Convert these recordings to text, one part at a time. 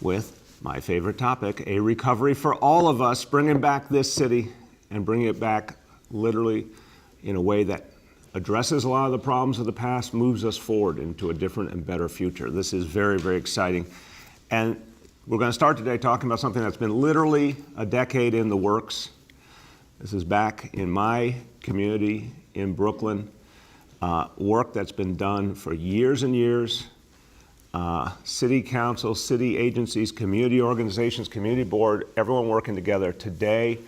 with my favorite topic, a recovery for all of us, bringing back this city and bringing it back literally in a way that addresses a lot of the problems of the past, moves us forward into a different and better future. This is very, very exciting. And we're going to start today talking about something that's been literally a decade in the works. This is back in my community in Brooklyn, work that's been done for years and years. City council, city agencies, community organizations, community board, everyone working together. Today,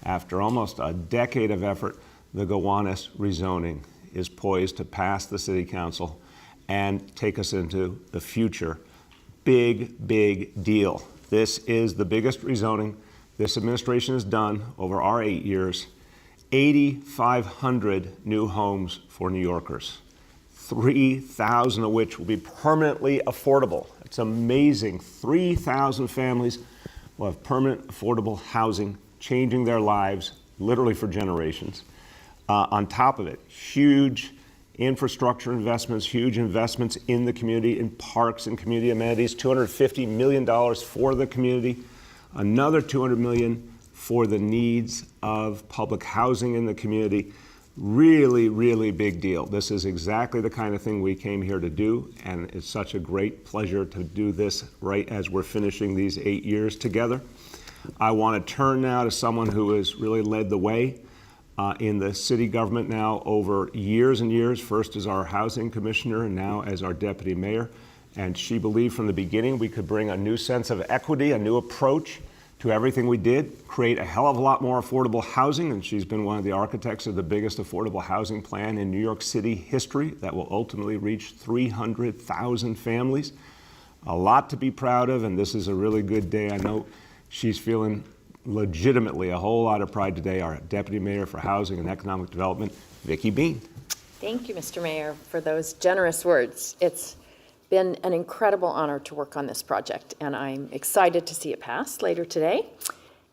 after almost a decade of effort, the Gowanus rezoning is poised to pass the city council and take us into the future. Big, big deal. This is the biggest rezoning this administration has done over our 8 years. 8,500 new homes for New Yorkers. 3,000 of which will be permanently affordable. It's amazing. 3,000 families will have permanent affordable housing, changing their lives literally for generations. On top of it, huge infrastructure investments, huge investments in the community, in parks and community amenities, $250 million for the community, another $200 million for the needs of public housing in the community. Really, really big deal. This is exactly the kind of thing we came here to do, and it's such a great pleasure to do this right as we're finishing these 8 years together. I want to turn now to someone who has really led the way in the city government now over years and years, first as our housing commissioner and now as our deputy mayor. And she believed from the beginning we could bring a new sense of equity, a new approach to everything we did, create a hell of a lot more affordable housing, and she's been one of the architects of the biggest affordable housing plan in New York City history that will ultimately reach 300,000 families. A lot to be proud of, and this is a really good day. I know she's feeling legitimately a whole lot of pride today, our Deputy Mayor for Housing and Economic Development, Vicki Bean. Thank you, Mr. Mayor, for those generous words. It's been an incredible honor to work on this project, and I'm excited to see it pass later today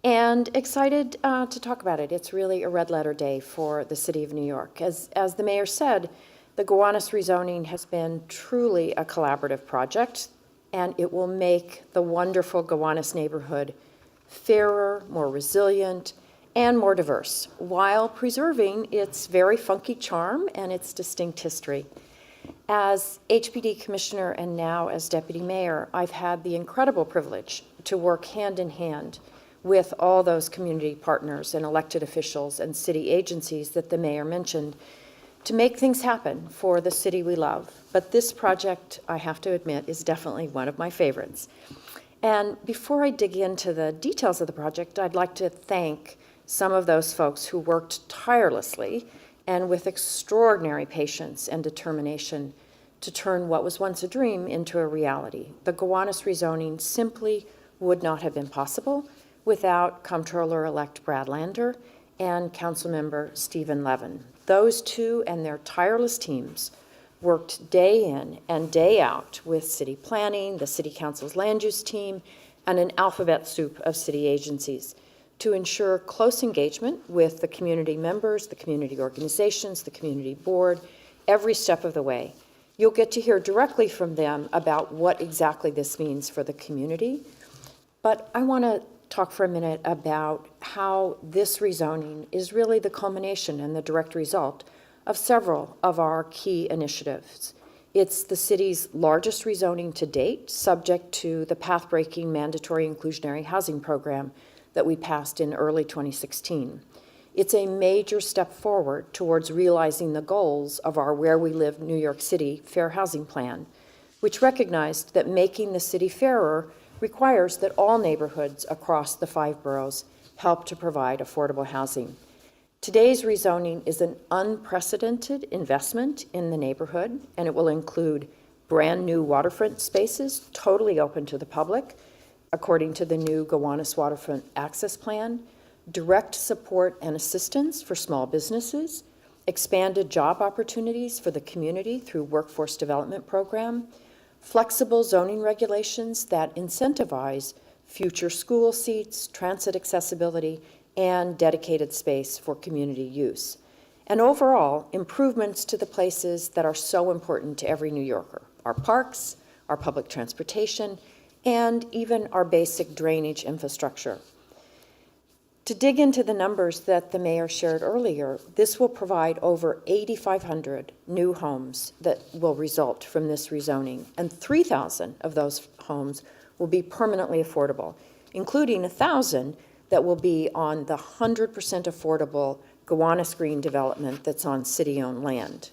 and excited to talk about it. It's really a red letter day for the city of New York. As the mayor said, the Gowanus rezoning has been truly a collaborative project, and it will make the wonderful Gowanus neighborhood fairer, more resilient, and more diverse, while preserving its very funky charm and its distinct history. As HPD Commissioner and now as Deputy Mayor, I've had the incredible privilege to work hand in hand with all those community partners and elected officials and city agencies that the Mayor mentioned to make things happen for the city we love. But this project, I have to admit, is definitely one of my favorites. And before I dig into the details of the project, I'd like to thank some of those folks who worked tirelessly and with extraordinary patience and determination to turn what was once a dream into a reality. The Gowanus rezoning simply would not have been possible without Comptroller-elect Brad Lander and Councilmember Stephen Levin. Those two and their tireless teams worked day in and day out with city planning, the city council's land use team, and an alphabet soup of city agencies to ensure close engagement with the community members, the community organizations, the community board, every step of the way. You'll get to hear directly from them about what exactly this means for the community. But I want to talk for a minute about how this rezoning is really the culmination and the direct result of several of our key initiatives. It's the city's largest rezoning to date, subject to the path-breaking mandatory inclusionary housing program that we passed in early 2016. It's a major step forward towards realizing the goals of our Where We Live New York City Fair Housing Plan, which recognized that making the city fairer requires that all neighborhoods across the 5 boroughs help to provide affordable housing. Today's rezoning is an unprecedented investment in the neighborhood, and it will include brand new waterfront spaces totally open to the public, according to the new Gowanus Waterfront Access Plan, direct support and assistance for small businesses, expanded job opportunities for the community through workforce development program, flexible zoning regulations that incentivize future school seats, transit accessibility, and dedicated space for community use. And overall, improvements to the places that are so important to every New Yorker, our parks, our public transportation, and even our basic drainage infrastructure. To dig into the numbers that the mayor shared earlier, this will provide over 8,500 new homes that will result from this rezoning, and 3,000 of those homes will be permanently affordable, including 1,000 that will be on the 100% affordable Gowanus Green development that's on city-owned land.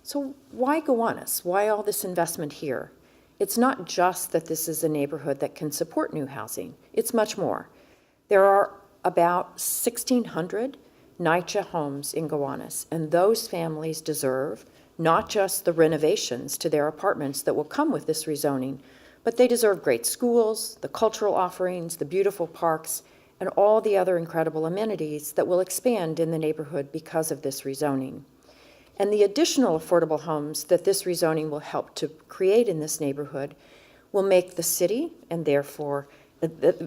So why Gowanus? Why all this investment here? It's not just that this is a neighborhood that can support new housing. It's much more. There are about 1,600 NYCHA homes in Gowanus, and those families deserve not just the renovations to their apartments that will come with this rezoning, but they deserve great schools, the cultural offerings, the beautiful parks, and all the other incredible amenities that will expand in the neighborhood because of this rezoning. And the additional affordable homes that this rezoning will help to create in this neighborhood will make the city and therefore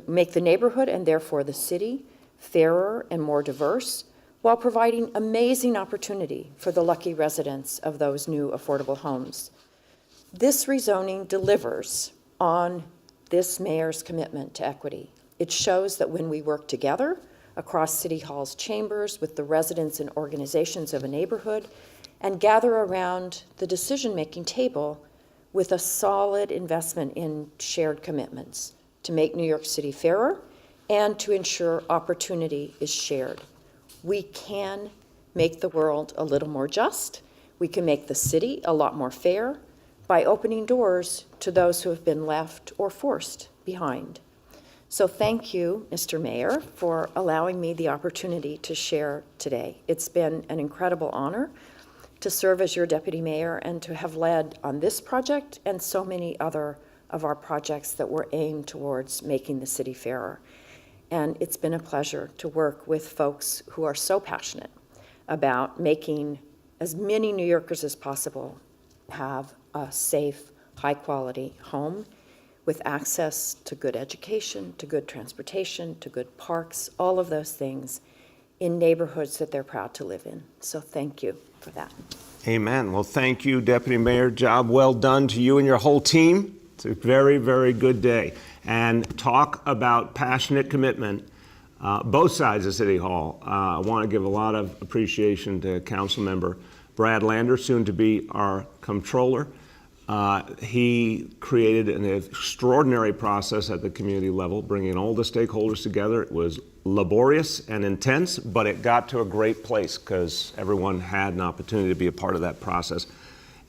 make the neighborhood and therefore the city fairer and more diverse, while providing amazing opportunity for the lucky residents of those new affordable homes. This rezoning delivers on this mayor's commitment to equity. It shows that when we work together across City Hall's chambers with the residents and organizations of a neighborhood and gather around the decision-making table with a solid investment in shared commitments to make New York City fairer and to ensure opportunity is shared. We can make the world a little more just. We can make the city a lot more fair by opening doors to those who have been left or forced behind. So thank you, Mr. Mayor, for allowing me the opportunity to share today. It's been an incredible honor to serve as your deputy mayor and to have led on this project and so many other of our projects that were aimed towards making the city fairer. And it's been a pleasure to work with folks who are so passionate about making as many New Yorkers as possible have a safe, high-quality home with access to good education, to good transportation, to good parks, all of those things in neighborhoods that they're proud to live in. So thank you for that. Amen. Well, thank you, Deputy Mayor. Job well done to you and your whole team. It's a very, very good day. And talk about passionate commitment, both sides of City Hall. I want to give a lot of appreciation to Councilmember Brad Lander, soon to be our comptroller. He created an extraordinary process at the community level, bringing all the stakeholders together. It was laborious and intense, but it got to a great place because everyone had an opportunity to be a part of that process.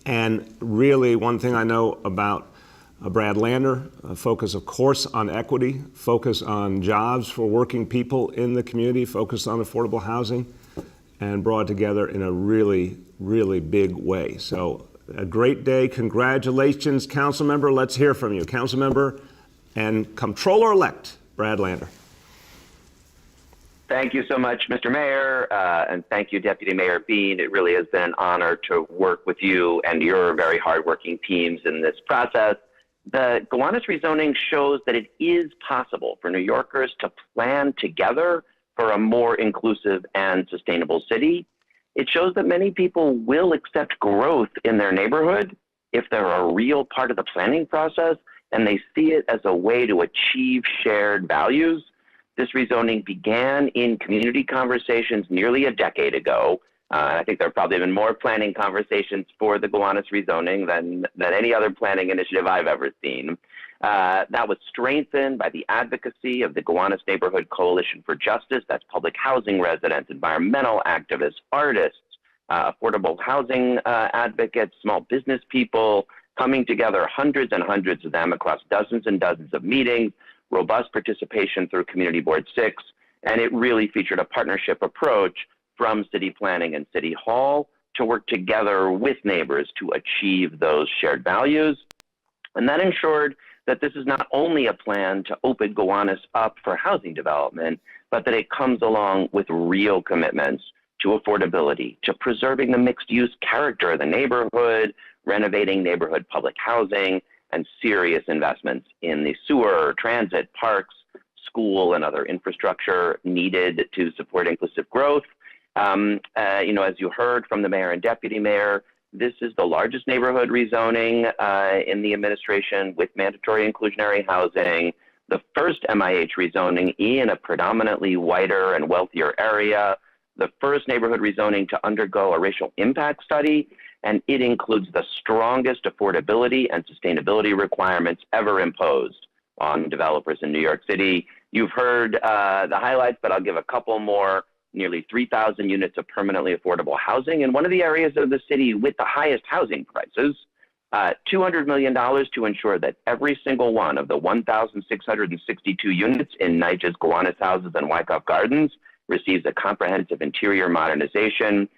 And really, one thing I know about Brad Lander, focus, of course, on equity, focus on jobs for working people in the community, focus on affordable housing, and brought together in a really, really big way. So a great day. Congratulations, Councilmember. Let's hear from you. Councilmember and Comptroller-elect Brad Lander. Thank you so much, Mr. Mayor, and thank you, Deputy Mayor Bean. It really has been an honor to work with you and your very hardworking teams in this process. The Gowanus rezoning shows that it is possible for New Yorkers to plan together for a more inclusive and sustainable city. It shows that many people will accept growth in their neighborhood if they're a real part of the planning process and they see it as a way to achieve shared values. This rezoning began in community conversations nearly a decade ago. I think there have probably been more planning conversations for the Gowanus rezoning than any other planning initiative I've ever seen. That was strengthened by the advocacy of the Gowanus Neighborhood Coalition for Justice. That's public housing residents, environmental activists, artists, affordable housing advocates, small business people, coming together, hundreds and hundreds of them across dozens and dozens of meetings, robust participation through Community Board 6, and it really featured a partnership approach from City Planning and City Hall to work together with neighbors to achieve those shared values. And that ensured that this is not only a plan to open Gowanus up for housing development, but that it comes along with real commitments to affordability, to preserving the mixed-use character of the neighborhood, renovating neighborhood public housing, and serious investments in the sewer, transit, parks, school, and other infrastructure needed to support inclusive growth. As you heard from the mayor and deputy mayor, This is the largest neighborhood rezoning in the administration with mandatory inclusionary housing, the first MIH rezoning in a predominantly whiter and wealthier area, the first neighborhood rezoning to undergo a racial impact study, and it includes the strongest affordability and sustainability requirements ever imposed on developers in New York City. You've heard the highlights, but I'll give a couple more. Nearly 3,000 units of permanently affordable housing in one of the areas of the city with the highest housing prices, $200 million to ensure that every single one of the 1,662 units in NYCHA's Gowanus Houses and Wyckoff Gardens receives a comprehensive interior modernization,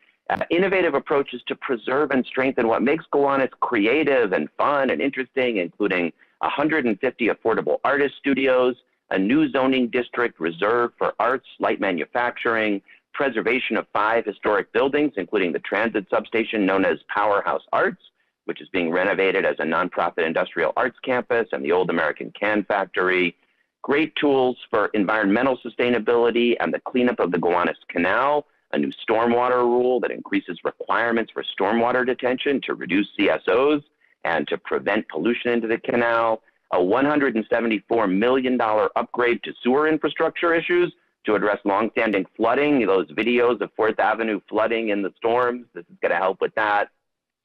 innovative approaches to preserve and strengthen what makes Gowanus creative and fun and interesting, including 150 affordable artist studios, a new zoning district reserved for arts, light manufacturing, preservation of 5 historic buildings, including the transit substation known as Powerhouse Arts, which is being renovated as a nonprofit industrial arts campus, and the old American Can Factory. Great tools for environmental sustainability and the cleanup of the Gowanus Canal, a new stormwater rule that increases requirements for stormwater detention to reduce CSOs and to prevent pollution into the canal, a $174 million upgrade to sewer infrastructure issues to address longstanding flooding, those videos of 4th Avenue flooding in the storms. This is going to help with that.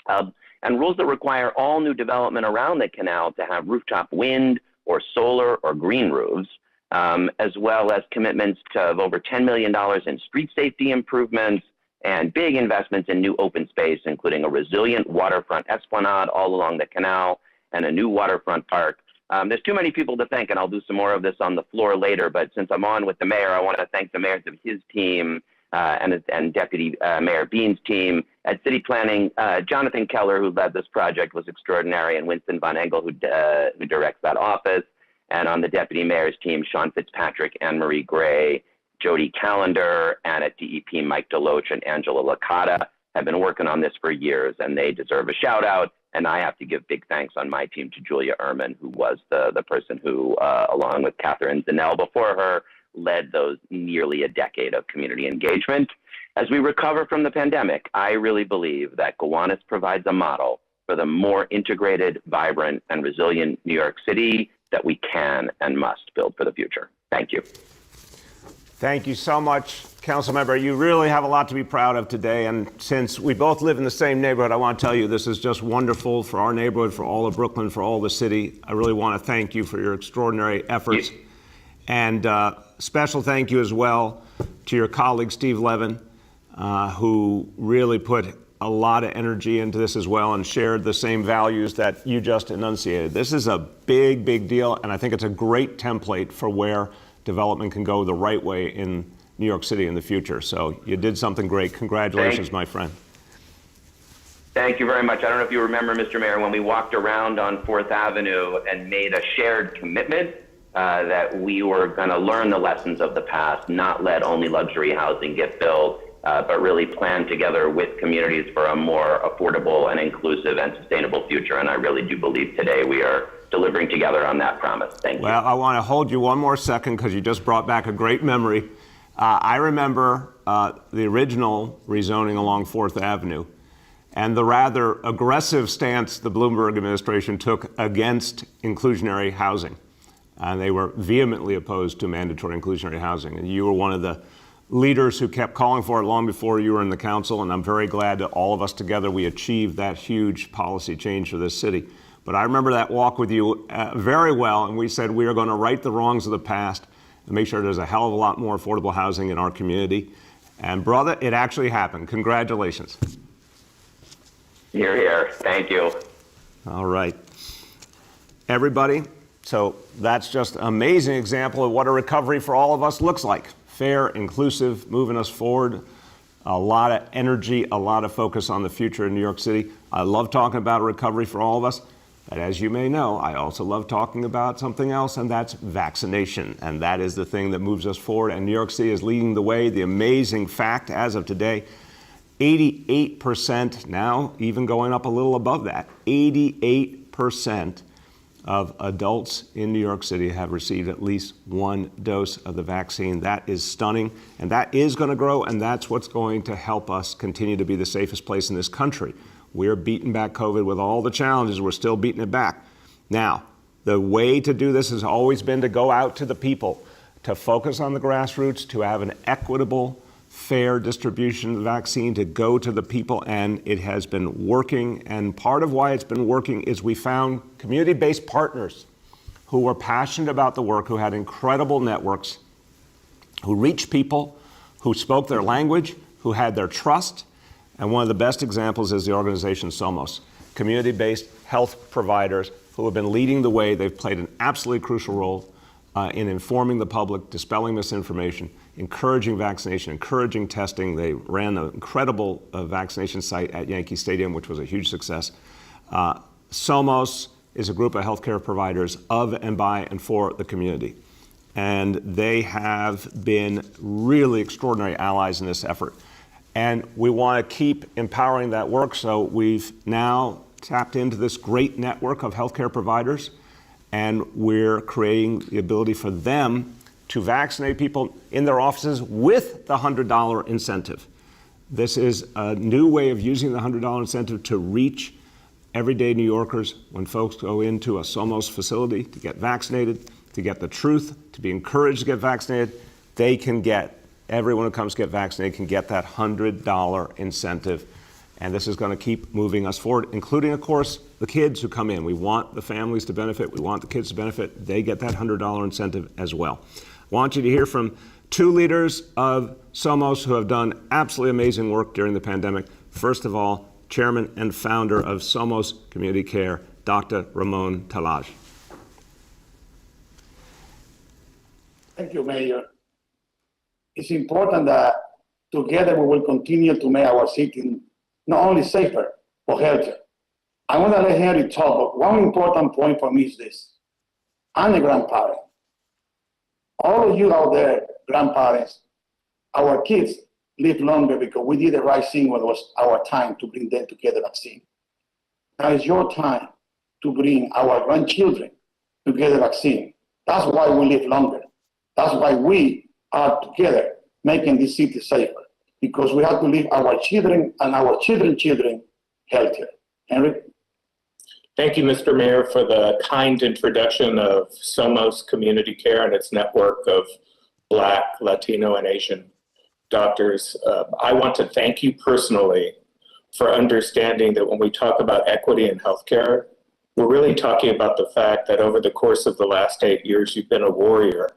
And rules that require all new development around the canal to have rooftop wind or solar or green roofs, as well as commitments of over $10 million in street safety improvements and big investments in new open space, including a resilient waterfront esplanade all along the canal and a new waterfront park. There's too many people to thank, and I'll do some more of this on the floor later, but since I'm on with the mayor, I want to thank the mayors of his team and Deputy Mayor Bean's team. At City Planning, Jonathan Keller, who led this project, was extraordinary, and Winston Von Engel, who directs that office. And on the Deputy Mayor's team, Sean Fitzpatrick, Anne-Marie Gray, Jody Callender, and at DEP, Mike Deloach and Angela Licata have been working on this for years, and they deserve a shout out. And I have to give big thanks on my team to Julia Ehrman, who was the person who, along with Catherine Zinell before her, led those nearly a decade of community engagement. As we recover from the pandemic, I really believe that Gowanus provides a model for the more integrated, vibrant, and resilient New York City that we can and must build for the future. Thank you. Thank you so much, Councilmember. You really have a lot to be proud of today. And since we both live in the same neighborhood, I want to tell you this is just wonderful for our neighborhood, for all of Brooklyn, for all the city. I really want to thank you for your extraordinary efforts. And special thank you as well to your colleague, Steve Levin, who really put a lot of energy into this as well and shared the same values that you just enunciated. This is a big, big deal, and I think it's a great template for where development can go the right way in New York City in the future. So you did something great. Congratulations, my friend. Thank you very much. I don't know if you remember, Mr. Mayor, when we walked around on 4th Avenue and made a shared commitment that we were going to learn the lessons of the past, not let only luxury housing get built, but really plan together with communities for a more affordable and inclusive and sustainable future. And I really do believe today we are delivering together on that promise. Thank you. Well, I want to hold you one more second because you just brought back a great memory. I remember the original rezoning along 4th Avenue and the rather aggressive stance the Bloomberg administration took against inclusionary housing. And they were vehemently opposed to mandatory inclusionary housing. And you were one of the leaders who kept calling for it long before you were in the council. And I'm very glad that all of us together, we achieved that huge policy change for this city. But I remember that walk with you very well, and we said we are going to right the wrongs of the past and make sure there's a hell of a lot more affordable housing in our community. And brother, it actually happened. Congratulations. Hear, hear. Thank you. All right. Everybody, so that's just an amazing example of what a recovery for all of us looks like. Fair, inclusive, moving us forward. A lot of energy, a lot of focus on the future in New York City. I love talking about a recovery for all of us. But as you may know, I also love talking about something else, and that's vaccination. And that is the thing that moves us forward. And New York City is leading the way. The amazing fact as of today, 88%, now even going up a little above that, 88% of adults in New York City have received at least one dose of the vaccine. That is stunning, and that is going to grow, and that's what's going to help us continue to be the safest place in this country. We're beating back COVID with all the challenges. We're still beating it back. Now, the way to do this has always been to go out to the people, to focus on the grassroots, to have an equitable, fair distribution of the vaccine, to go to the people, and it has been working. And part of why it's been working is we found community-based partners who were passionate about the work, who had incredible networks, who reached people, who spoke their language, who had their trust. And one of the best examples is the organization Somos, community-based health providers who have been leading the way. They've played an absolutely crucial role in informing the public, dispelling misinformation, encouraging vaccination, encouraging testing. They ran an incredible vaccination site at Yankee Stadium, which was a huge success. Somos is a group of healthcare providers of and by and for the community. And they have been really extraordinary allies in this effort. And we want to keep empowering that work, so we've now tapped into this great network of healthcare providers, and we're creating the ability for them to vaccinate people in their offices with the $100 incentive. This is a new way of using the $100 incentive to reach everyday New Yorkers when folks go into a Somos facility to get vaccinated, to get the truth, to be encouraged to get vaccinated. They can get, everyone who comes to get vaccinated can get that $100 incentive. And this is going to keep moving us forward, including, of course, the kids who come in. We want the families to benefit. We want the kids to benefit. They get that $100 incentive as well. I want you to hear from two leaders of Somos who have done absolutely amazing work during the pandemic. First of all, Chairman and founder of Somos Community Care, Dr. Ramon Talaj. Thank you, Mayor. It's important that together we will continue to make our city not only safer, but healthier. I want to let Henry talk, but one important point for me is this. I'm a grandparent. All of you out there, grandparents, our kids live longer because we did the right thing when it was our time to bring them to get the vaccine. Now it's your time to bring our grandchildren to get the vaccine. That's why we live longer. That's why we are together making this city safer, because we have to leave our children and our children's children healthier. Henry? Thank you, Mr. Mayor, for the kind introduction of Somos Community Care and its network of Black, Latino, and Asian doctors. I want to thank you personally for understanding that when we talk about equity in healthcare, we're really talking about the fact that over the course of the last 8 years, you've been a warrior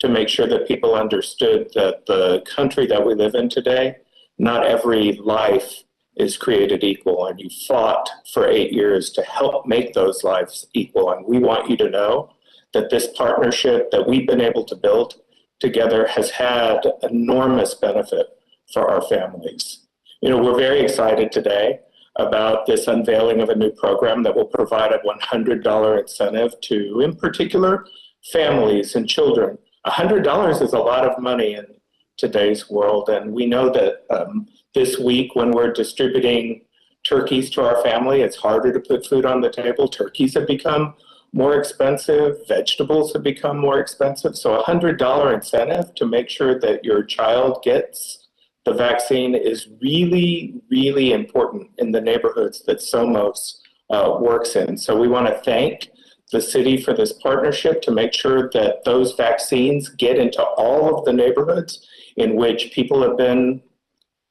to make sure that people understood that the country that we live in today, not every life is created equal, and you fought for 8 years to help make those lives equal. And we want you to know that this partnership that we've been able to build together has had enormous benefit for our families. You know, we're very excited today about this unveiling of a new program that will provide a $100 incentive to, in particular, families and children. $100 is a lot of money in today's world, and we know that this week when we're distributing turkeys to our family, it's harder to put food on the table. Turkeys have become more expensive, vegetables have become more expensive, so a $100 incentive to make sure that your child gets the vaccine is really, really important in the neighborhoods that Somos works in. So we want to thank the city for this partnership to make sure that those vaccines get into all of the neighborhoods in which people have been,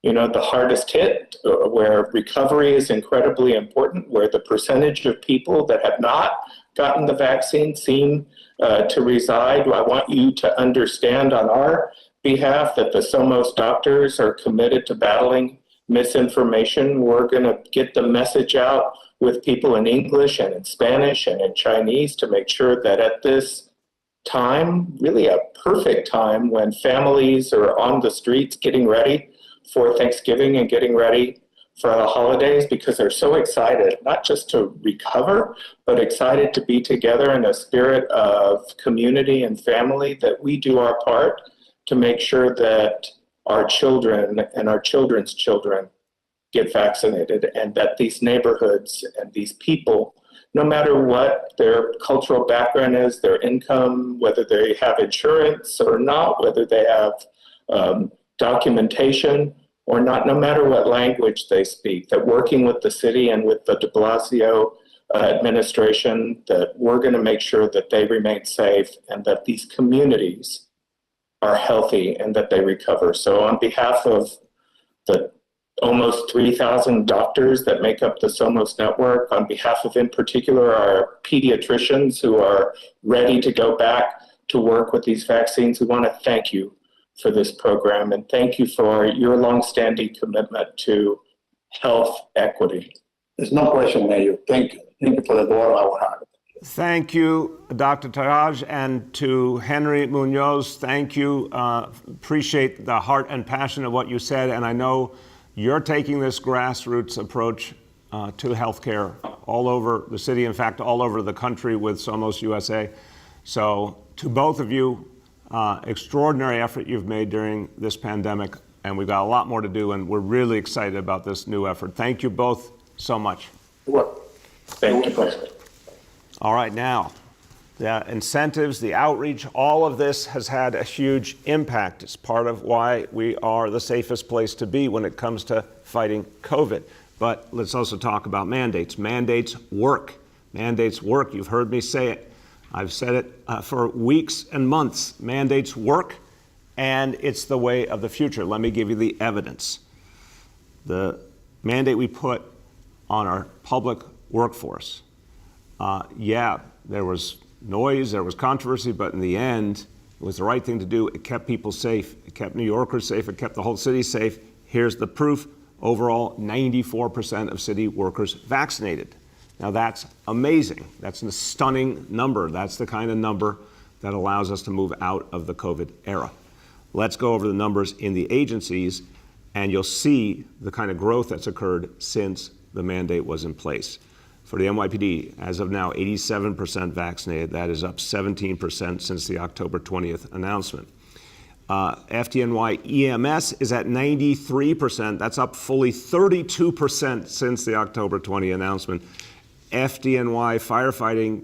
you know, the hardest hit, where recovery is incredibly important, where the percentage of people that have not gotten the vaccine seem to reside. I want you to understand on our behalf that the Somos doctors are committed to battling misinformation. We're going to get the message out with people in English and in Spanish and in Chinese to make sure that at this time, really a perfect time when families are on the streets getting ready for Thanksgiving and getting ready for the holidays, because they're so excited, not just to recover, but excited to be together in a spirit of community and family, that we do our part to make sure that our children and our children's children get vaccinated, and that these neighborhoods and these people, no matter what their cultural background is, their income, whether they have insurance or not, whether they have documentation or not, no matter what language they speak, that working with the city and with the de Blasio administration, that we're going to make sure that they remain safe and that these communities are healthy and that they recover. So on behalf of the almost 3,000 doctors that make up the Somos network, on behalf of, in particular, our pediatricians who are ready to go back to work with these vaccines, we want to thank you for this program and thank you for your longstanding commitment to health equity. There's no question, Mayor. Thank you. Thank you for the door of our heart. Thank you, Dr. Taraj, and to Henry Munoz, thank you. Appreciate the heart and passion of what you said, and I know you're taking this grassroots approach to healthcare all over the city, in fact, all over the country with Somos USA. So to both of you, extraordinary effort you've made during this pandemic, and we've got a lot more to do, and we're really excited about this new effort. Thank you both so much. Thank you, President. All right, now, the incentives, the outreach, all of this has had a huge impact. It's part of why we are the safest place to be when it comes to fighting COVID. But let's also talk about mandates. Mandates work. Mandates work. You've heard me say it. I've said it for weeks and months. Mandates work, and it's the way of the future. Let me give you the evidence. The mandate we put on our public workforce, there was noise, there was controversy, but in the end, it was the right thing to do. It kept people safe. It kept New Yorkers safe. It kept the whole city safe. Here's the proof. Overall, 94% of city workers vaccinated. Now that's amazing. That's a stunning number. That's the kind of number that allows us to move out of the COVID era. Let's go over the numbers in the agencies, and you'll see the kind of growth that's occurred since the mandate was in place. For the NYPD, as of now, 87% vaccinated. That is up 17% since the October 20th announcement. FDNY EMS is at 93%. That's up fully 32% since the October 20 announcement. FDNY firefighting,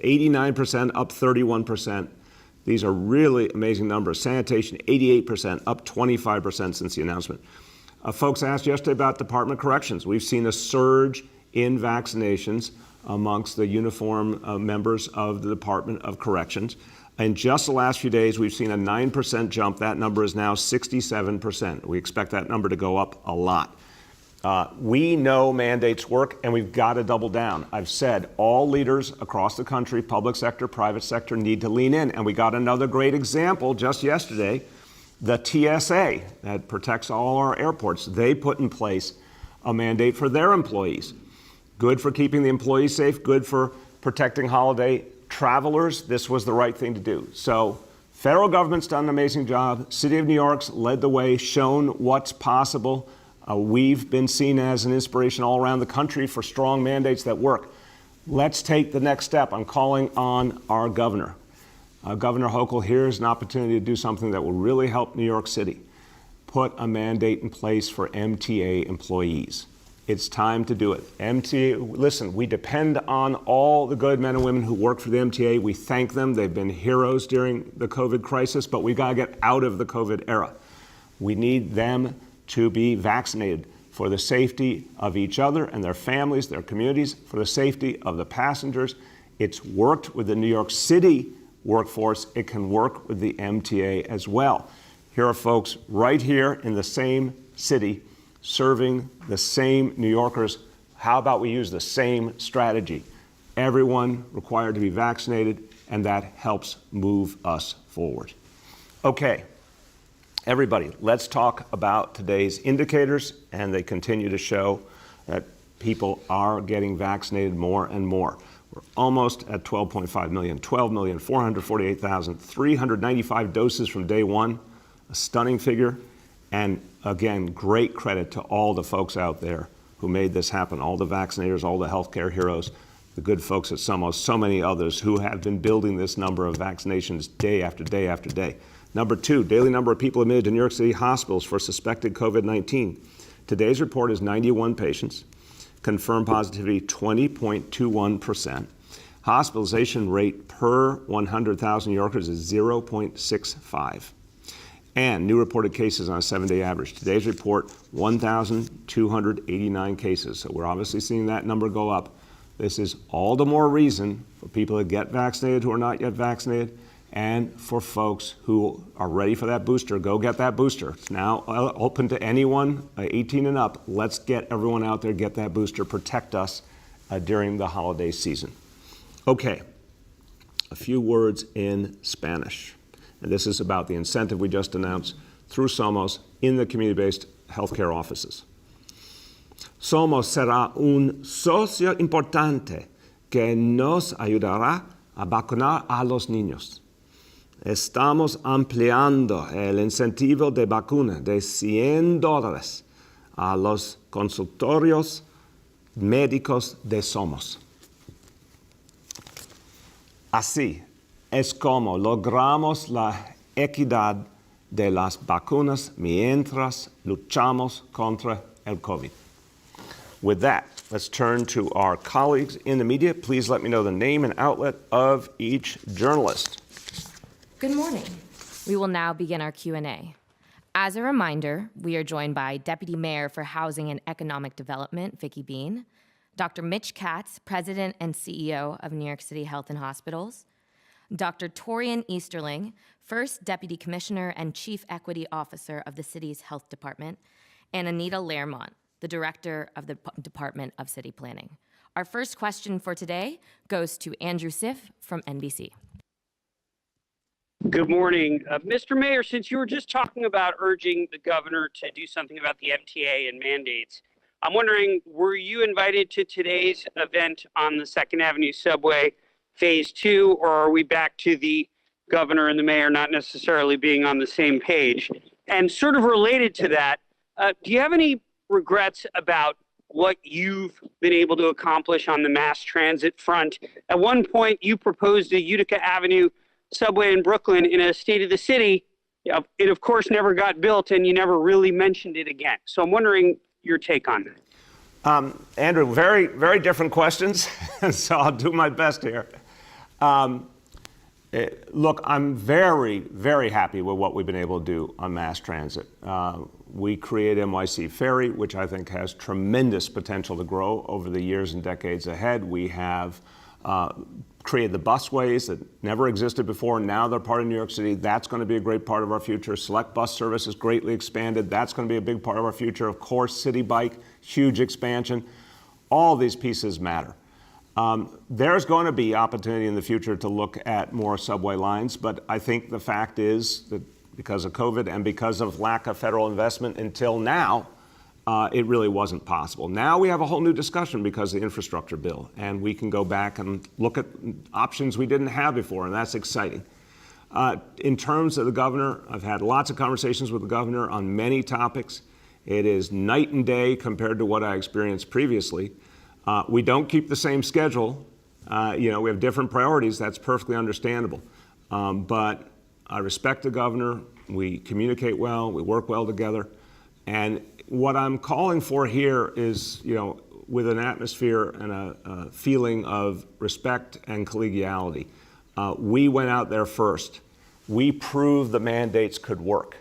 89%, up 31%. These are really amazing numbers. Sanitation, 88%, up 25% since the announcement. Folks asked yesterday about Department of Corrections. We've seen a surge in vaccinations amongst the uniform members of the Department of Corrections. In just the last few days, we've seen a 9% jump. That number is now 67%. We expect that number to go up a lot. We know mandates work, and we've got to double down. I've said all leaders across the country, public sector, private sector, need to lean in. And we got another great example just yesterday. The TSA, that protects all our airports, they put in place a mandate for their employees. Good for keeping the employees safe, good for protecting holiday travelers. This was the right thing to do. So federal government's done an amazing job. City of New York's led the way, shown what's possible. We've been seen as an inspiration all around the country for strong mandates that work. Let's take the next step. I'm calling on our governor. Governor Hochul, here's an opportunity to do something that will really help New York City. Put a mandate in place for MTA employees. It's time to do it. MTA, listen, we depend on all the good men and women who work for the MTA. We thank them. They've been heroes during the COVID crisis, but we've got to get out of the COVID era. We need them to be vaccinated for the safety of each other and their families, their communities, for the safety of the passengers. It's worked with the New York City workforce. It can work with the MTA as well. Here are folks right here in the same city serving the same New Yorkers. How about we use the same strategy? Everyone required to be vaccinated, and that helps move us forward. Okay, everybody, let's talk about today's indicators, and they continue to show that people are getting vaccinated more and more. We're almost at 12.5 million, 12,448,395 doses from day one, a stunning figure. And again, great credit to all the folks out there who made this happen, all the vaccinators, all the healthcare heroes, the good folks at Somos, so many others who have been building this number of vaccinations day after day after day. Number two, daily number of people admitted to New York City hospitals for suspected COVID-19. Today's report is 91 patients, confirmed positivity 20.21%. Hospitalization rate per 100,000 New Yorkers is 0.65. and new reported cases on a 7-day average. Today's report, 1,289 cases. So we're obviously seeing that number go up. This is all the more reason for people to get vaccinated who are not yet vaccinated, and for folks who are ready for that booster, go get that booster. It's now open to anyone 18 and up. Let's get everyone out there, get that booster, protect us during the holiday season. Okay, a few words in Spanish. And this is about the incentive we just announced through Somos in the community-based healthcare offices. Somos será un socio importante que nos ayudará a vacunar a los niños. Estamos ampliando el incentivo de vacuna de $100 a los consultorios médicos de Somos. Así es como logramos la equidad de las vacunas mientras luchamos contra el COVID. With that, let's turn to our colleagues in the media. Please let me know the name and outlet of each journalist. Good morning. We will now begin our Q&A. As a reminder, we are joined by Deputy Mayor for Housing and Economic Development, Vicki Bean, Dr. Mitch Katz, President and CEO of New York City Health and Hospitals, Dr. Torian Easterling, First Deputy Commissioner and Chief Equity Officer of the city's Health Department, and Anita Lermont, the Director of the Department of City Planning. Our first question for today goes to Andrew Siff from NBC. Good morning. Mr. Mayor, since you were just talking about urging the governor to do something about the MTA and mandates, I'm wondering, were you invited to today's event on the 2nd Avenue subway phase 2, or are we back to the governor and the mayor not necessarily being on the same page? And sort of related to that, do you have any regrets about what you've been able to accomplish on the mass transit front? At one point, you proposed a Utica Avenue subway in Brooklyn in a state of the city. It, of course, never got built, and you never really mentioned it again. So I'm wondering your take on that. Andrew, very, very different questions, so I'll do my best here. Look, I'm very, very happy with what we've been able to do on mass transit. We created NYC Ferry, which I think has tremendous potential to grow over the years and decades ahead. We have created the busways that never existed before, and now they're part of New York City. That's going to be a great part of our future. Select bus service is greatly expanded. That's going to be a big part of our future. Of course, City Bike, huge expansion. All these pieces matter. There's going to be opportunity in the future to look at more subway lines, but I think the fact is that because of COVID and because of lack of federal investment until now, it really wasn't possible. Now we have a whole new discussion because of the infrastructure bill, and we can go back and look at options we didn't have before, and that's exciting. In terms of the governor, I've had lots of conversations with the governor on many topics. It is night and day compared to what I experienced previously. We don't keep the same schedule. We have different priorities. That's perfectly understandable. But I respect the governor. We communicate well. We work well together. And what I'm calling for here is, with an atmosphere and a feeling of respect and collegiality. We went out there first. We proved the mandates could work.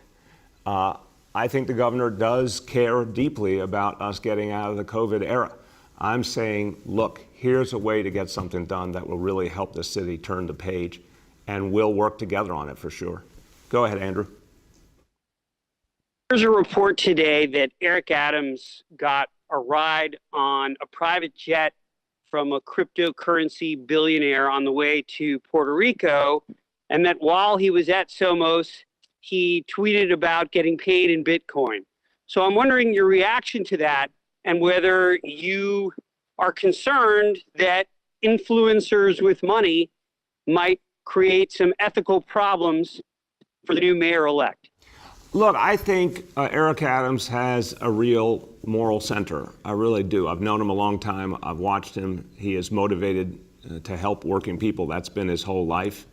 I think the governor does care deeply about us getting out of the COVID era. I'm saying, look, here's a way to get something done that will really help the city turn the page, and we'll work together on it for sure. Go ahead, Andrew. There's a report today that Eric Adams got a ride on a private jet from a cryptocurrency billionaire on the way to Puerto Rico, and that while he was at Somos, he tweeted about getting paid in Bitcoin. So I'm wondering your reaction to that, and whether you are concerned that influencers with money might create some ethical problems for the new mayor-elect. Look, I think Eric Adams has a real moral center. I really do. I've known him a long time. I've watched him. He is motivated to help working people. That's been his whole life.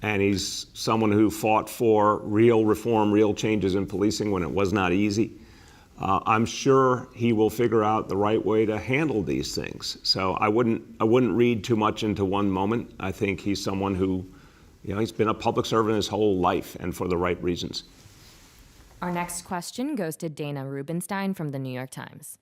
And he's someone who fought for real reform, real changes in policing when it was not easy. I'm sure he will figure out the right way to handle these things. So I wouldn't read too much into one moment. I think he's someone who, he's been a public servant his whole life, and for the right reasons. Our next question goes to Dana Rubenstein from the New York Times.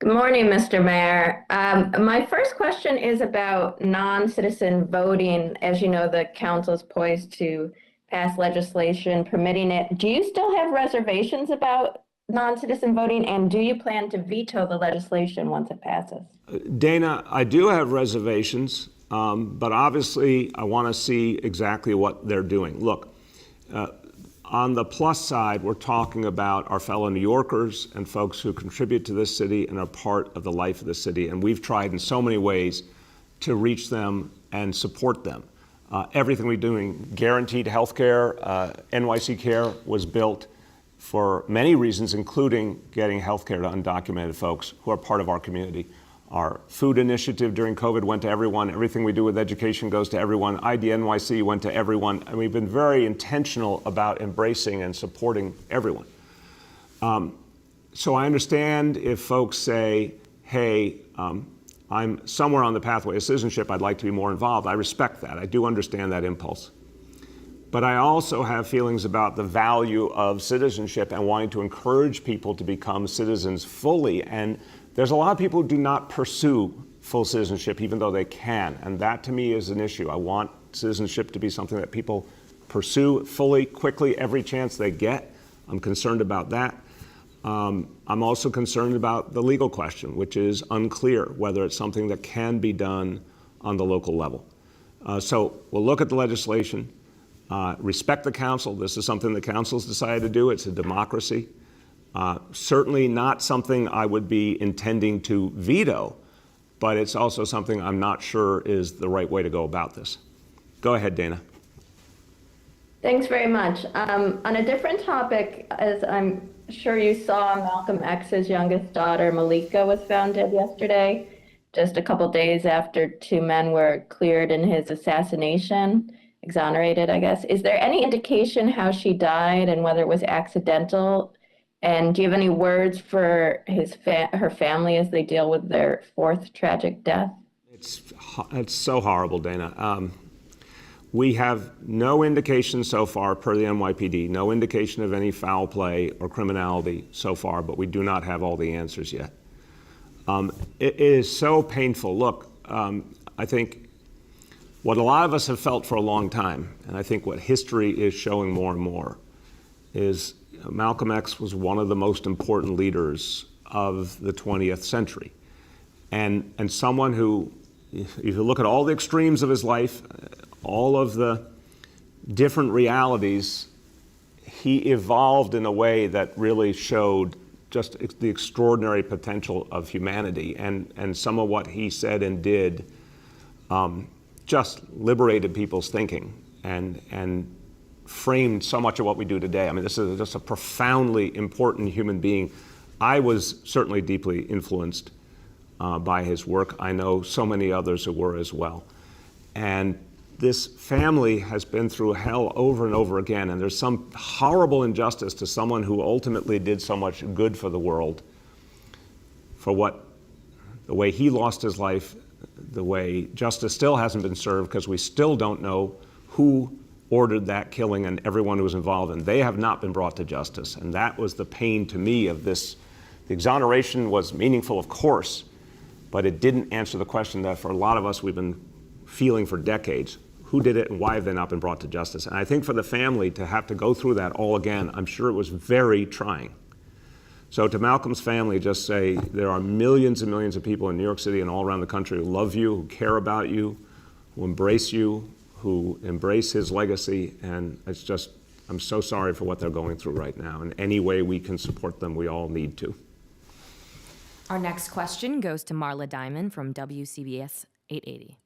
Good morning, Mr. Mayor. My first question is about non-citizen voting. As you know, the council is poised to pass legislation permitting it. Do you still have reservations about non-citizen voting, and do you plan to veto the legislation once it passes? Dana, I do have reservations, but obviously I want to see exactly what they're doing. Look, on the plus side, we're talking about our fellow New Yorkers and folks who contribute to this city and are part of the life of the city. And we've tried in so many ways to reach them and support them. Everything we're doing, guaranteed health care, NYC Care was built for many reasons, including getting health care to undocumented folks who are part of our community. Our food initiative during COVID went to everyone. Everything we do with education goes to everyone. IDNYC went to everyone. And we've been very intentional about embracing and supporting everyone. So I understand if folks say, hey, I'm somewhere on the pathway of citizenship, I'd like to be more involved. I respect that. I do understand that impulse. But I also have feelings about the value of citizenship and wanting to encourage people to become citizens fully. And there's a lot of people who do not pursue full citizenship, even though they can. And that, to me, is an issue. I want citizenship to be something that people pursue fully, quickly, every chance they get. I'm concerned about that. I'm also concerned about the legal question, which is unclear whether it's something that can be done on the local level. So we'll look at the legislation, respect the council. This is something the council's decided to do. It's a democracy. Certainly not something I would be intending to veto, but it's also something I'm not sure is the right way to go about this. Go ahead, Dana. Thanks very much. On a different topic, as I'm sure you saw, Malcolm X's youngest daughter, Malika, was found dead yesterday, just a couple days after two men were cleared in his assassination, exonerated, I guess. Is there any indication how she died and whether it was accidental? And do you have any words for her family as they deal with their fourth tragic death? It's so horrible, Dana. We have no indication so far, per the NYPD, no indication of any foul play or criminality so far, but we do not have all the answers yet. It is so painful. Look, I think what a lot of us have felt for a long time, and I think what history is showing more and more, is Malcolm X was one of the most important leaders of the 20th century. And someone who, if you look at all the extremes of his life, all of the different realities, he evolved in a way that really showed just the extraordinary potential of humanity. And some of what he said and did just liberated people's thinking and framed so much of what we do today. I mean, this is just a profoundly important human being. I was certainly deeply influenced by his work. I know so many others who were as well. And this family has been through hell over and over again, and there's some horrible injustice to someone who ultimately did so much good for the world, for the way he lost his life, the way justice still hasn't been served, because we still don't know who ordered that killing and everyone who was involved, and they have not been brought to justice. And that was the pain to me of this. The exoneration was meaningful, of course, but it didn't answer the question that for a lot of us we've been feeling for decades. Who did it and why have they not been brought to justice? And I think for the family to have to go through that all again, I'm sure it was very trying. So to Malcolm's family, just say there are millions and millions of people in New York City and all around the country who love you, who care about you, who embrace you, who embrace his legacy, and it's just, I'm so sorry for what they're going through right now. And any way we can support them, we all need to. Our next question goes to Marla Diamond from WCBS 880.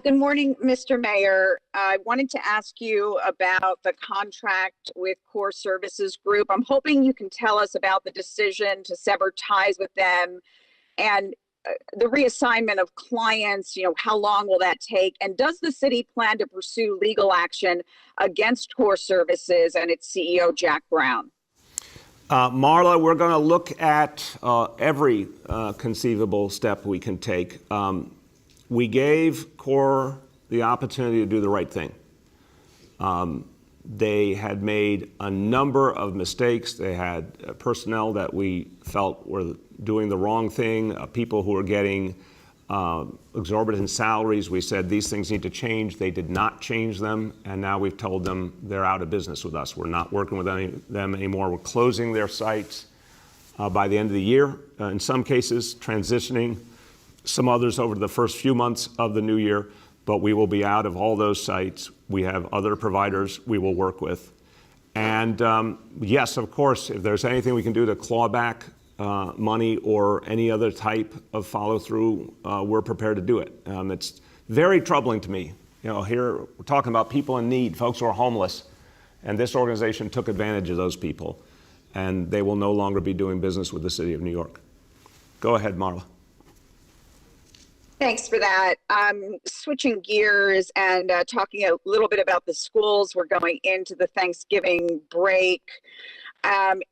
Good morning, Mr. Mayor. I wanted to ask you about the contract with Core Services Group. I'm hoping you can tell us about the decision to sever ties with them and the reassignment of clients. How long will that take? And does the city plan to pursue legal action against Core Services and its CEO, Jack Brown? Marla, we're going to look at every conceivable step we can take. We gave Core the opportunity to do the right thing. They had made a number of mistakes. They had personnel that we felt were doing the wrong thing, people who were getting exorbitant salaries. We said these things need to change. They did not change them, and now we've told them they're out of business with us. We're not working with them anymore. We're closing their sites by the end of the year, in some cases transitioning some others over the first few months of the new year, but we will be out of all those sites. We have other providers we will work with. And yes, of course, if there's anything we can do to claw back money or any other type of follow-through, we're prepared to do it. It's very troubling to me. Here we're talking about people in need, folks who are homeless, and this organization took advantage of those people, and they will no longer be doing business with the city of New York. Go ahead, Marla. Thanks for that. Switching gears and talking a little bit about the schools. We're going into the Thanksgiving break. And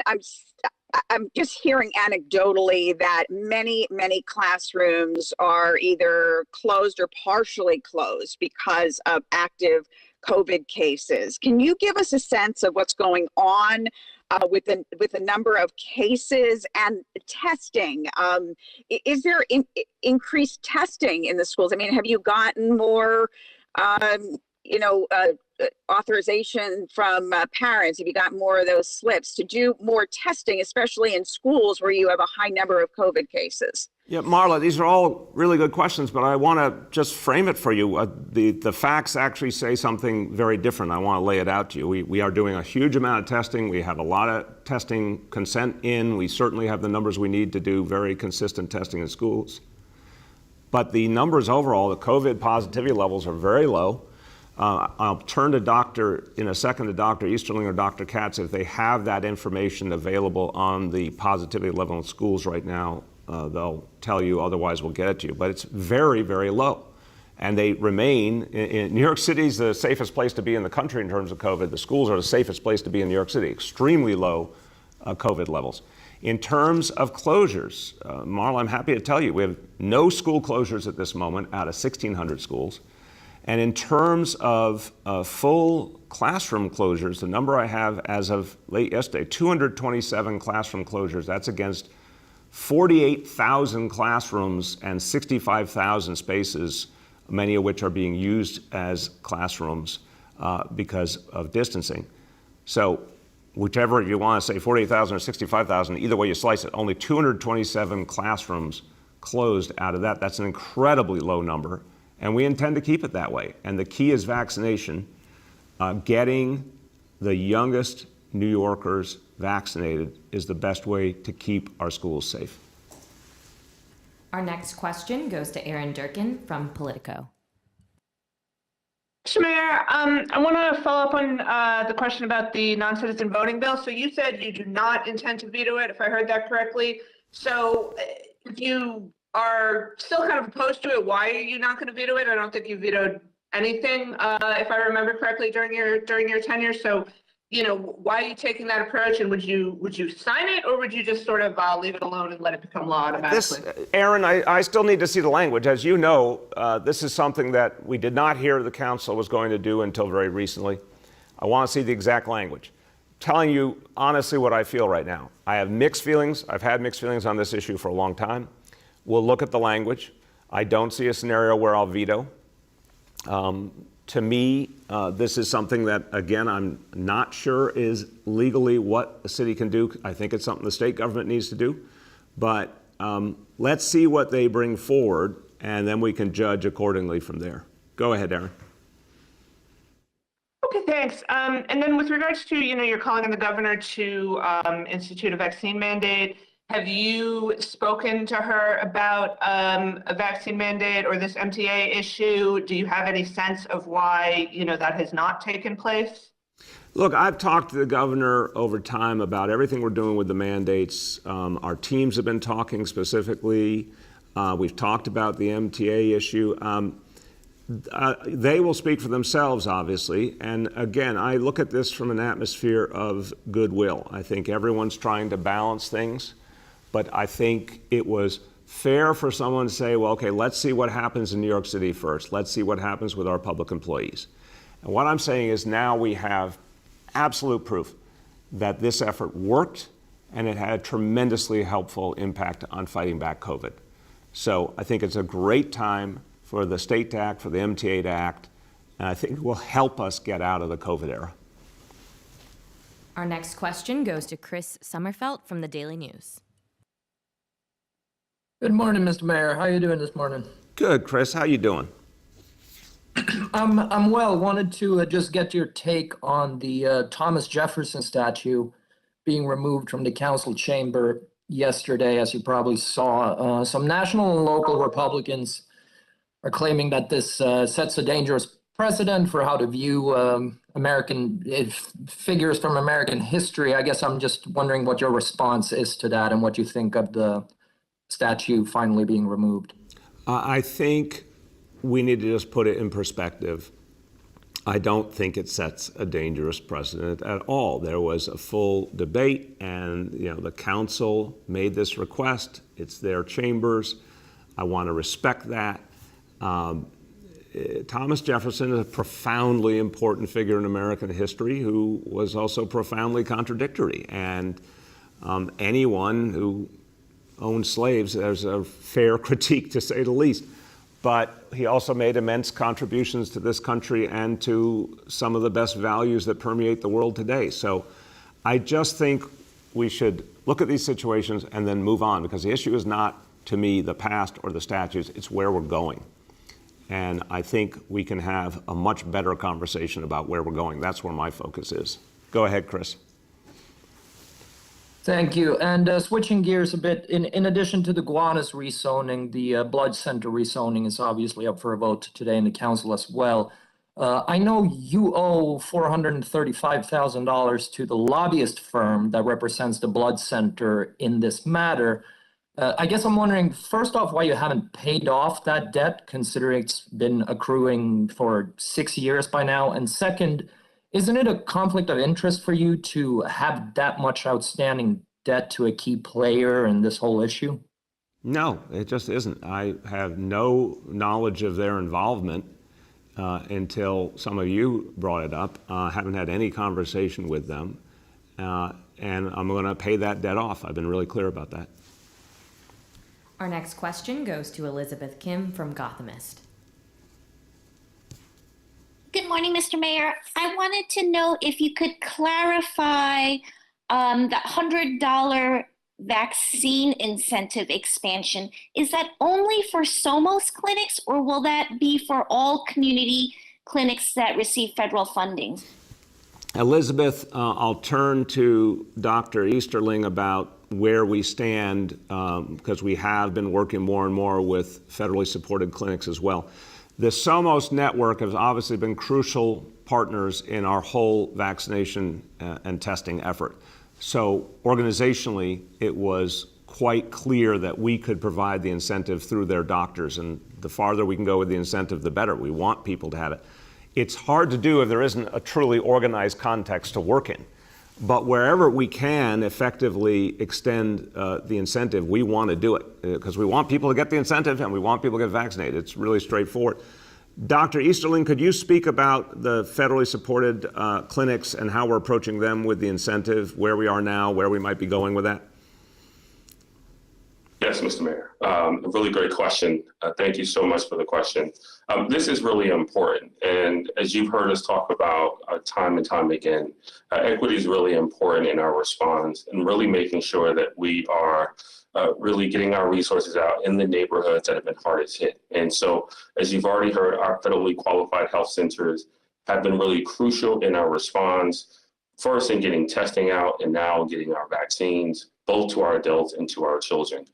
I'm just hearing anecdotally that many classrooms are either closed or partially closed because of active COVID cases. Can you give us a sense of what's going on with the number of cases and testing? Is there increased testing in the schools? I mean, have you gotten more, authorization from parents? Have you got more of those slips to do more testing, especially in schools where you have a high number of COVID cases? Yeah, Marla, these are all really good questions, but I want to just frame it for you. The facts actually say something very different. I want to lay it out to you. We are doing a huge amount of testing. We have a lot of testing consent in. We certainly have the numbers we need to do very consistent testing in schools. But the numbers overall, the COVID positivity levels are very low. I'll turn to Dr. Easterling or Dr. Katz if they have that information available on the positivity level in schools right now. They'll tell you, otherwise we'll get it to you. But it's very, very low. And they remain, in New York City is the safest place to be in the country in terms of COVID. The schools are the safest place to be in New York City, extremely low COVID levels. In terms of closures, Marla, I'm happy to tell you, we have no school closures at this moment out of 1,600 schools. And in terms of full classroom closures, the number I have as of late yesterday, 227 classroom closures. That's against 48,000 classrooms and 65,000 spaces, many of which are being used as classrooms because of distancing. So whichever you want to say, 48,000 or 65,000, either way you slice it, only 227 classrooms closed out of that. That's an incredibly low number, and we intend to keep it that way. And the key is vaccination, getting the youngest New Yorkers vaccinated is the best way to keep our schools safe. Our next question goes to Aaron Durkin from Politico. Mr. Mayor, I want to follow up on the question about the non-citizen voting bill. So you said you do not intend to veto it, if I heard that correctly. So if you are still kind of opposed to it, why are you not going to veto it? I don't think you vetoed anything, if I remember correctly, during your tenure. So, why are you taking that approach? And would you sign it, or would you just sort of leave it alone and let it become law automatically? Aaron, I still need to see the language. As you know, this is something that we did not hear the council was going to do until very recently. I want to see the exact language. I'm telling you honestly what I feel right now. I have mixed feelings. I've had mixed feelings on this issue for a long time. We'll look at the language. I don't see a scenario where I'll veto. To me, this is something that, again, I'm not sure is legally what the city can do. I think it's something the state government needs to do. But let's see what they bring forward, and then we can judge accordingly from there. Go ahead, Aaron. Okay, thanks. And then with regards to, you're calling on the governor to institute a vaccine mandate. Have you spoken to her about a vaccine mandate or this MTA issue? Do you have any sense of why, that has not taken place? Look, I've talked to the governor over time about everything we're doing with the mandates. Our teams have been talking specifically. We've talked about the MTA issue. They will speak for themselves, obviously. And again, I look at this from an atmosphere of goodwill. I think everyone's trying to balance things. But I think it was fair for someone to say, well, okay, let's see what happens in New York City first. Let's see what happens with our public employees. And what I'm saying is now we have absolute proof that this effort worked and it had a tremendously helpful impact on fighting back COVID. So I think it's a great time for the state to act, for the MTA to act, and I think it will help us get out of the COVID era. Our next question goes to Chris Sommerfeld from the Daily News. Good morning, Mr. Mayor. How are you doing this morning? Good, Chris. How you doing? I'm well. Wanted to just get your take on the Thomas Jefferson statue being removed from the council chamber yesterday. As you probably saw, some national and local Republicans are claiming that this sets a dangerous precedent for how to view figures from American history. I guess I'm just wondering what your response is to that and what you think of the statue finally being removed. I think we need to just put it in perspective. I don't think it sets a dangerous precedent at all. There was a full debate, and the council made this request. It's their chambers. I want to respect that. Thomas Jefferson is a profoundly important figure in American history who was also profoundly contradictory. And anyone who owned slaves, there's a fair critique to say the least. But he also made immense contributions to this country and to some of the best values that permeate the world today. So I just think we should look at these situations and then move on, because the issue is not, to me, the past or the statues, it's where we're going. And I think we can have a much better conversation about where we're going. That's where my focus is. Go ahead, Chris. Thank you. And switching gears a bit, in addition to the Gowanus rezoning, the blood center rezoning is obviously up for a vote today in the council as well. I know you owe $435,000 to the lobbyist firm that represents the blood center in this matter. I guess I'm wondering, first off, why you haven't paid off that debt, considering it's been accruing for 6 years by now. And second, isn't it a conflict of interest for you to have that much outstanding debt to a key player in this whole issue? No, it just isn't. I have no knowledge of their involvement until some of you brought it up. I haven't had any conversation with them. And I'm going to pay that debt off. I've been really clear about that. Our next question goes to Elizabeth Kim from Gothamist. Good morning, Mr. Mayor. I wanted to know if you could clarify the $100 vaccine incentive expansion. Is that only for Somos clinics, or will that be for all community clinics that receive federal funding? Elizabeth, I'll turn to Dr. Easterling about where we stand, because we have been working more and more with federally supported clinics as well. The Somos network has obviously been crucial partners in our whole vaccination and testing effort. So organizationally, it was quite clear that we could provide the incentive through their doctors, and the farther we can go with the incentive, the better. We want people to have it. It's hard to do if there isn't a truly organized context to work in. But wherever we can effectively extend the incentive, we want to do it, because we want people to get the incentive and we want people to get vaccinated. It's really straightforward. Dr. Easterling, could you speak about the federally supported clinics and how we're approaching them with the incentive, where we are now, where we might be going with that? Yes, Mr. Mayor. A really great question. Thank you so much for the question. This is really important. And as you've heard us talk about time and time again, equity is really important in our response, and really making sure that we are really getting our resources out in the neighborhoods that have been hardest hit. And so, as you've already heard, our federally qualified health centers have been really crucial in our response, first in getting testing out and now getting our vaccines, both to our adults and to our children.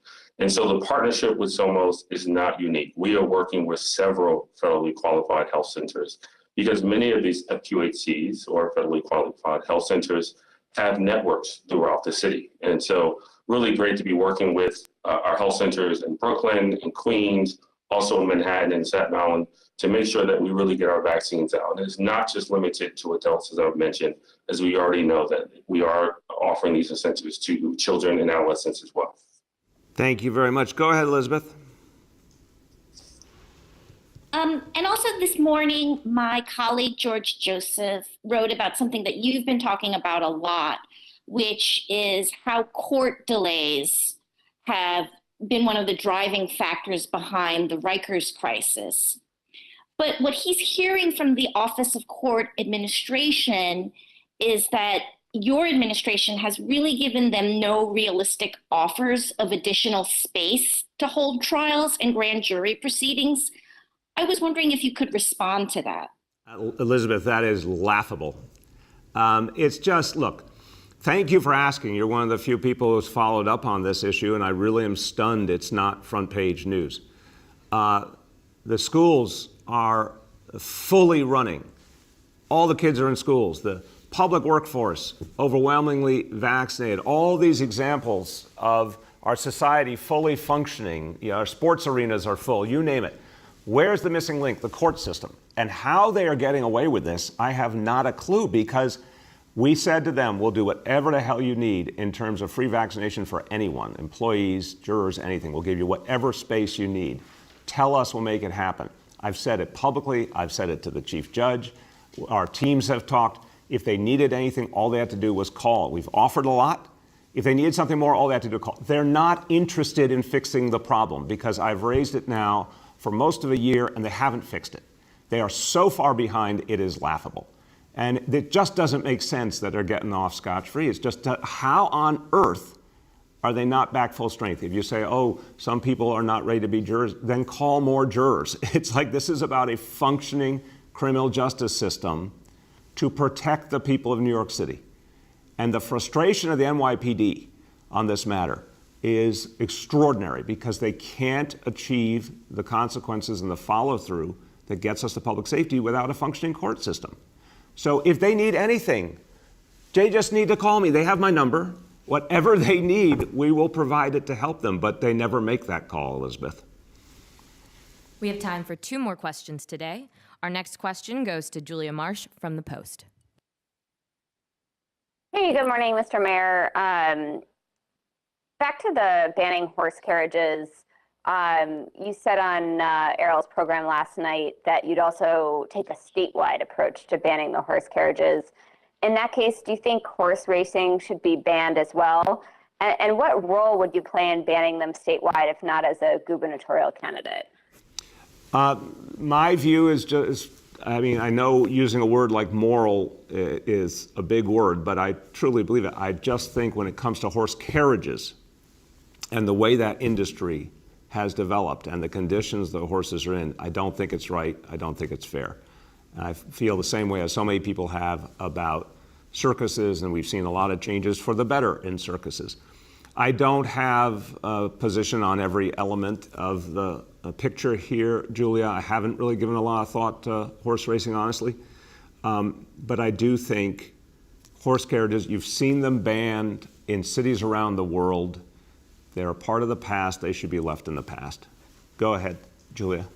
And so the partnership with Somos is not unique. We are working with several federally qualified health centers, because many of these FQHCs, or federally qualified health centers, have networks throughout the city. And so really great to be working with our health centers in Brooklyn and Queens, also in Manhattan and Staten Island, to make sure that we really get our vaccines out. And it's not just limited to adults, as I've mentioned, as we already know that we are offering these incentives to children and adolescents as well. Thank you very much. Go ahead, Elizabeth. And also this morning, my colleague George Joseph wrote about something that you've been talking about a lot, which is how court delays have been one of the driving factors behind the Rikers crisis. But what he's hearing from the Office of Court Administration is that your administration has really given them no realistic offers of additional space to hold trials and grand jury proceedings. I was wondering if you could respond to that. Elizabeth, that is laughable. It's just, look, thank you for asking. You're one of the few people who's followed up on this issue, and I really am stunned it's not front page news. The schools are fully running. All the kids are in schools. The public workforce, overwhelmingly vaccinated. All these examples of our society fully functioning. Our sports arenas are full, you name it. Where's the missing link? The court system. And how they are getting away with this, I have not a clue, because we said to them, we'll do whatever the hell you need in terms of free vaccination for anyone, employees, jurors, anything. We'll give you whatever space you need. Tell us, we'll make it happen. I've said it publicly. I've said it to the chief judge. Our teams have talked. If they needed anything, all they had to do was call. We've offered a lot. If they needed something more, all they had to do was call. They're not interested in fixing the problem, because I've raised it now for most of a year and they haven't fixed it. They are so far behind, it is laughable. And it just doesn't make sense that they're getting off scotch-free. It's just how on earth are they not back full strength? If you say, oh, some people are not ready to be jurors, then call more jurors. It's like this is about a functioning criminal justice system to protect the people of New York City. And the frustration of the NYPD on this matter is extraordinary, because they can't achieve the consequences and the follow-through that gets us to public safety without a functioning court system. So if they need anything, they just need to call me. They have my number. Whatever they need, we will provide it to help them, but they never make that call, Elizabeth. We have time for 2 more questions today. Our next question goes to Julia Marsh from The Post. Hey, good morning, Mr. Mayor. Back to the banning horse carriages. You said on Errol's program last night that you'd also take a statewide approach to banning the horse carriages. In that case, do you think horse racing should be banned as well? And what role would you play in banning them statewide, if not as a gubernatorial candidate? My view is just, I know using a word like moral is a big word, but I truly believe it. I just think when it comes to horse carriages and the way that industry has developed and the conditions the horses are in, I don't think it's right. I don't think it's fair. I feel the same way as so many people have about circuses, and we've seen a lot of changes for the better in circuses. I don't have a position on every element of the picture here, Julia. I haven't really given a lot of thought to horse racing, honestly. But I do think horse carriages, you've seen them banned in cities around the world. They're a part of the past. They should be left in the past. Go ahead, Julia.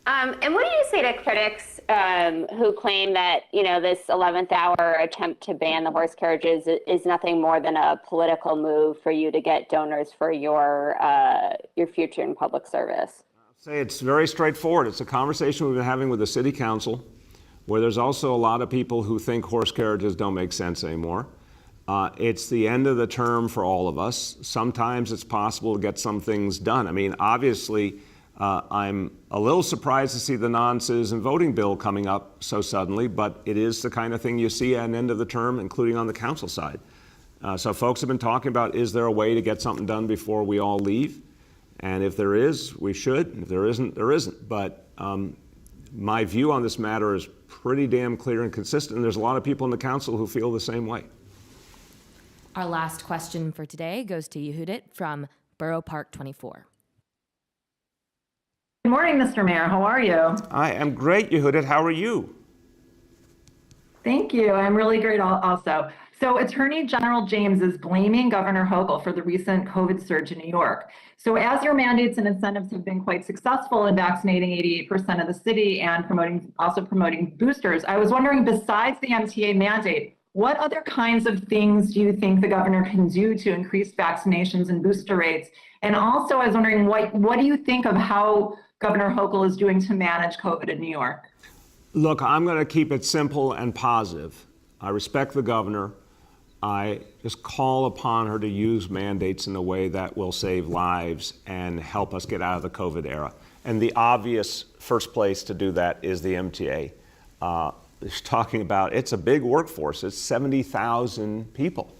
And what do you say to critics who claim that, this 11th hour attempt to ban the horse carriages is nothing more than a political move for you to get donors for your future in public service? I'll say it's very straightforward. It's a conversation we've been having with the city council, where there's also a lot of people who think horse carriages don't make sense anymore. It's the end of the term for all of us. Sometimes it's possible to get some things done. Obviously, I'm a little surprised to see the non-citizen voting bill coming up so suddenly, but it is the kind of thing you see at the end of the term, including on the council side. So folks have been talking about, is there a way to get something done before we all leave? And if there is, we should. If there isn't, there isn't. But my view on this matter is pretty damn clear and consistent. And there's a lot of people in the council who feel the same way. Our last question for today goes to Yehudit from Borough Park 24. Good morning, Mr. Mayor. How are you? I am great, Yehudit. How are you? Thank you. I'm really great also. So Attorney General James is blaming Governor Hochul for the recent COVID surge in New York. So as your mandates and incentives have been quite successful in vaccinating 88% of the city and promoting boosters, I was wondering, besides the MTA mandate, what other kinds of things do you think the governor can do to increase vaccinations and booster rates? And also, I was wondering, what do you think of how Governor Hochul is doing to manage COVID in New York? Look, I'm going to keep it simple and positive. I respect the governor. I just call upon her to use mandates in a way that will save lives and help us get out of the COVID era. And the obvious first place to do that is the MTA. It's talking about, it's a big workforce. It's 70,000 people,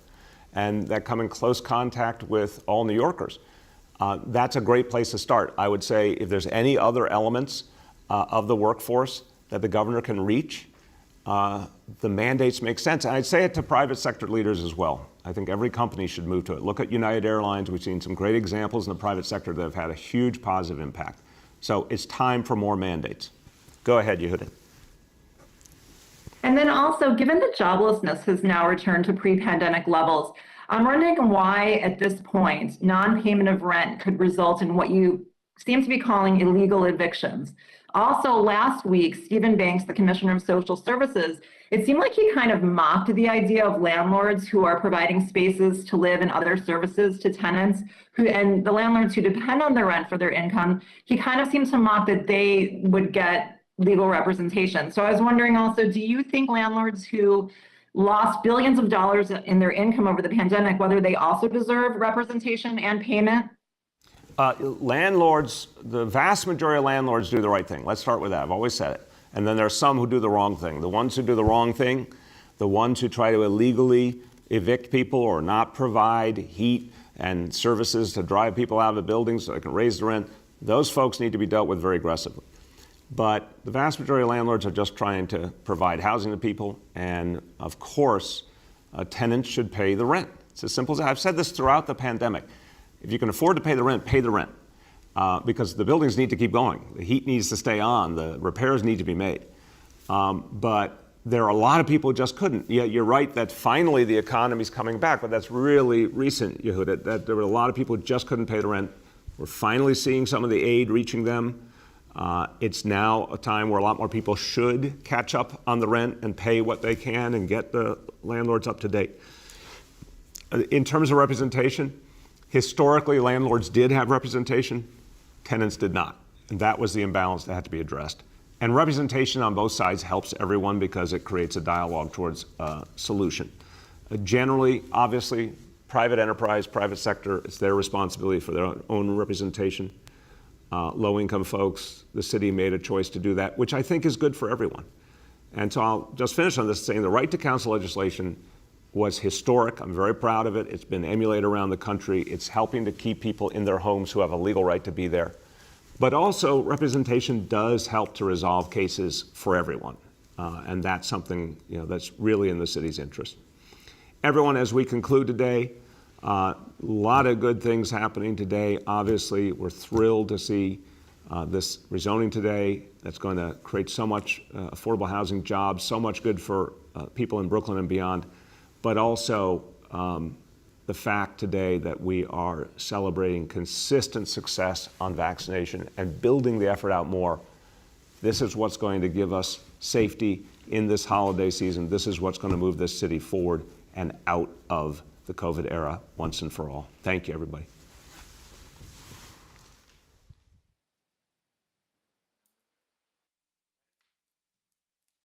and that come in close contact with all New Yorkers. That's a great place to start. I would say if there's any other elements of the workforce that the governor can reach, the mandates make sense. And I'd say it to private sector leaders as well. I think every company should move to it. Look at United Airlines. We've seen some great examples in the private sector that have had a huge positive impact. So it's time for more mandates. Go ahead, Yehuda. And then also, given that joblessness has now returned to pre-pandemic levels, I'm wondering why, at this point, non-payment of rent could result in what you seem to be calling illegal evictions. Also, last week, Stephen Banks, the Commissioner of Social Services, it seemed like he kind of mocked the idea of landlords who are providing spaces to live and other services to tenants, and the landlords who depend on the rent for their income. He kind of seemed to mock that they would get legal representation. So I was wondering also, do you think landlords who lost billions of dollars in their income over the pandemic, whether they also deserve representation and payment? Landlords, the vast majority of landlords do the right thing. Let's start with that. I've always said it. And then there are some who do the wrong thing. The ones who do the wrong thing, the ones who try to illegally evict people or not provide heat and services to drive people out of the buildings so they can raise the rent, those folks need to be dealt with very aggressively. But the vast majority of landlords are just trying to provide housing to people. And of course, tenants should pay the rent. It's as simple as that. I've said this throughout the pandemic. If you can afford to pay the rent, because the buildings need to keep going. The heat needs to stay on. The repairs need to be made. But there are a lot of people who just couldn't. Yeah, you're right that finally the economy's coming back, but that's really recent, Yehuda, that there were a lot of people who just couldn't pay the rent. We're finally seeing some of the aid reaching them. It's now a time where a lot more people should catch up on the rent and pay what they can and get the landlords up to date. In terms of representation, historically landlords did have representation, tenants did not. And that was the imbalance that had to be addressed. And representation on both sides helps everyone because it creates a dialogue towards a solution. Generally, obviously, private enterprise, private sector, it's their responsibility for their own representation. Low-income folks, the city made a choice to do that, which I think is good for everyone. And so I'll just finish on this saying the right to counsel legislation was historic. I'm very proud of it. It's been emulated around the country. It's helping to keep people in their homes who have a legal right to be there. But also, representation does help to resolve cases for everyone. And that's something that's really in the city's interest. Everyone, as we conclude today, a lot of good things happening today. Obviously, we're thrilled to see this rezoning today. That's going to create so much affordable housing jobs, so much good for people in Brooklyn and beyond. But also the fact today that we are celebrating consistent success on vaccination and building the effort out more. This is what's going to give us safety in this holiday season. This is what's going to move this city forward and out of the COVID era once and for all. Thank you, everybody.